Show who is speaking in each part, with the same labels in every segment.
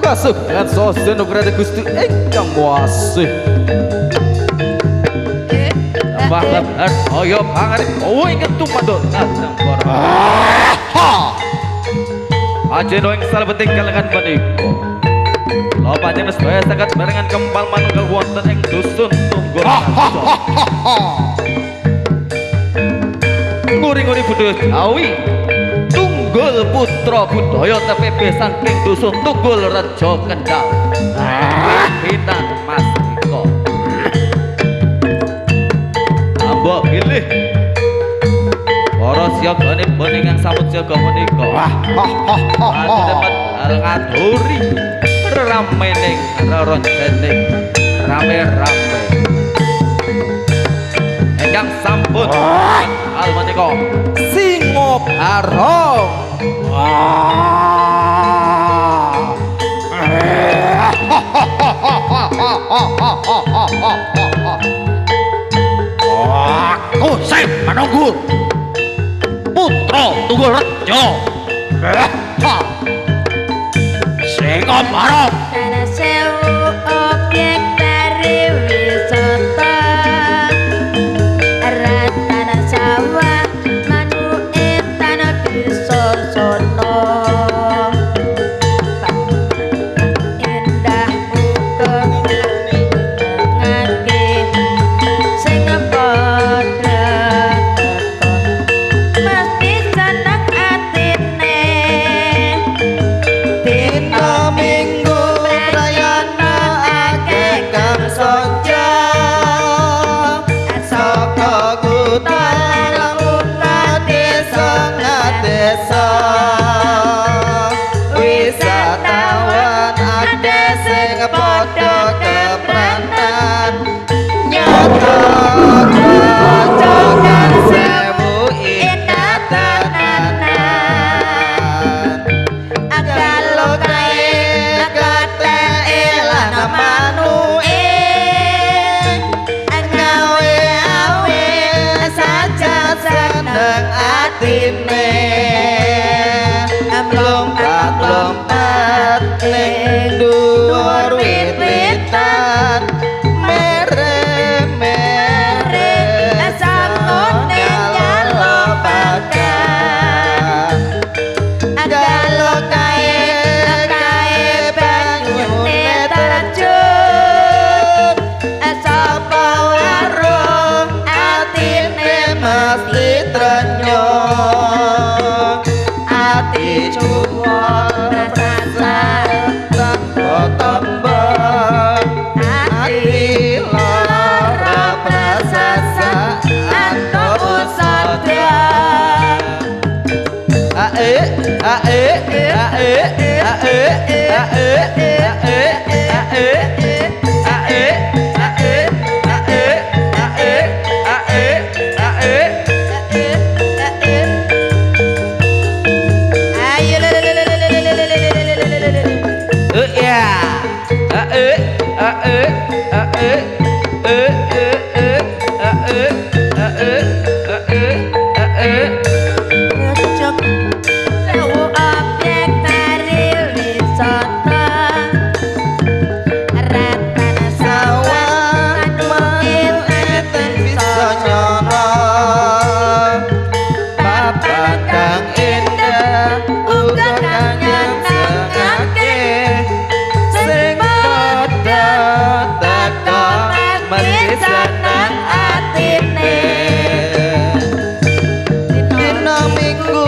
Speaker 1: kasuhan soseno berada Gusti ingkang wasih bahkan ayo pangaring kowe ingkang tumadon datang para ajeno ing salebeting kalangan menika loba jenis daya sangat barengan kembal manunggal wonten ing dusun Tunggul nguri-nguri budaya Jawi Tunggul putra budaya TPB saking dusun Tunggul Rejo Kendal pimpinan Mas Iko ambok pilih para siagane beningan samut siaga menika demet ngaturi ramening reroncening rame-rame ingkang sampun hal menika Singo Barong aku sing menunggu putra Tunggul Rejo Singo Barong
Speaker 2: Tanah sewu objek dari wisata erat tanah sawah manuin tanah bisosono indah bukan ngake sing padha mesti seneng atine
Speaker 3: dina minggu prayana akeh kang sonjo saka kutha desa ngadesa wisatawan ade sing padha kepranan nyata kacokan sewu indah tenanan agalo kae kate elan manue ngawe awe saja seneng atine lompat ning dhuwur wit-witan mere
Speaker 2: samune nyalo
Speaker 3: bagan agalo kae banyune terjun sapa warung atine mesti trenyo ati juwon prasar tanpa tembang ati lara prasasa anto usada ae ae ae ae
Speaker 2: sewu objek dari wisata erat tanah sawah manuin
Speaker 3: eten bisa nyono papan kang indah uga kang nyenengake sing padha teka mesti seneng atine dina minggu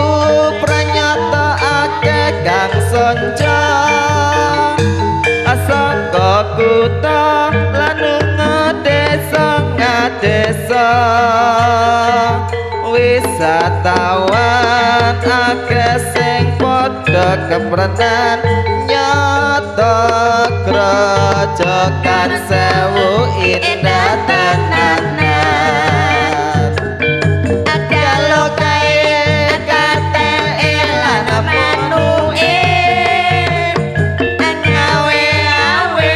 Speaker 3: pranyata akeh kang sonjo saka kutha lan desa ngadesa wisatawan akeh sing padha keprenan nyata grojogan sewu indah tenanan agalo kae kate elan manue ngawe awe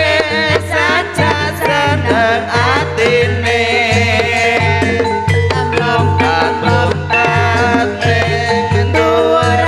Speaker 3: saja seneng atine lompat ing dhuwur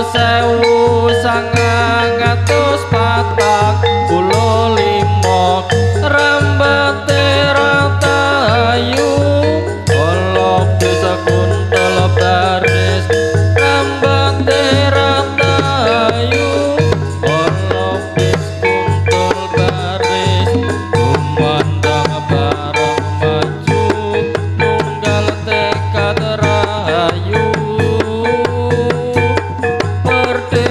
Speaker 4: sewu sangang atus patang puluh limo rambate ratayu olok desa kuntel baris rambate ratayu olok bis kuntel baris kumandang bareng maju nunggal tekad rahayu merdeka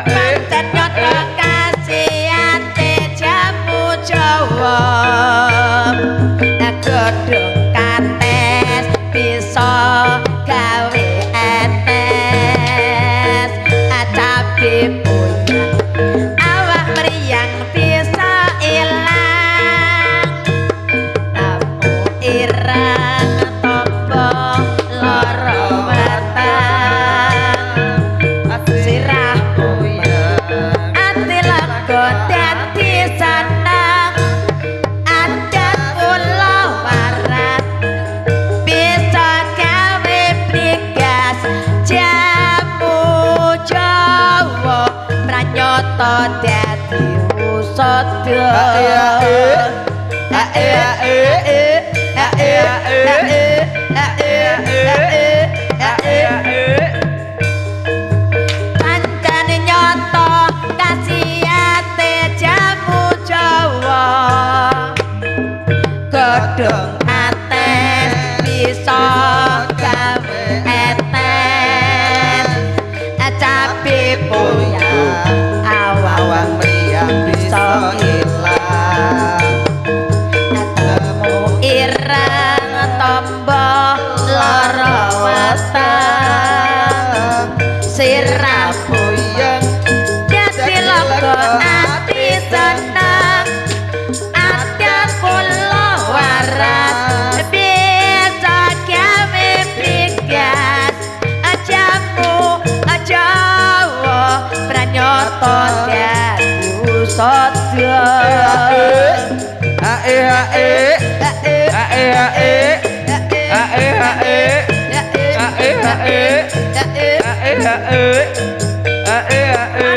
Speaker 2: Pancen nyoto kasih ate jamu Jawa Godhong kates bisa gawe etes Cabe buyang awak meriang bisa ilang Namu irang tombo loro weteng Sirah ati lago dadi seneng adat kula waras bisa gawe prigas jamu Jawa pranyata dadi usada pancen nyata kasihate jamu Jawa godhong ates bisa gawe etes cabe buyang awang
Speaker 3: meriang bisa ilang
Speaker 2: Temu ireng tombo lara weteng sirah
Speaker 3: buyang
Speaker 2: dadi logo ati seneng adat kula waras bisa gawe prigas jamu Jawa pranyata dadi usada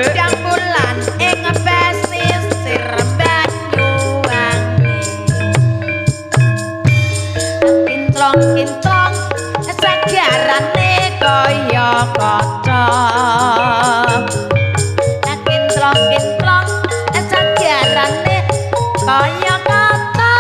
Speaker 2: Padang bulan ing pesisir Banyuwangi Kintrong-kintrong segarane kaya kaca Kintrong-kintrong segarane kaya kaca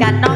Speaker 2: Jangan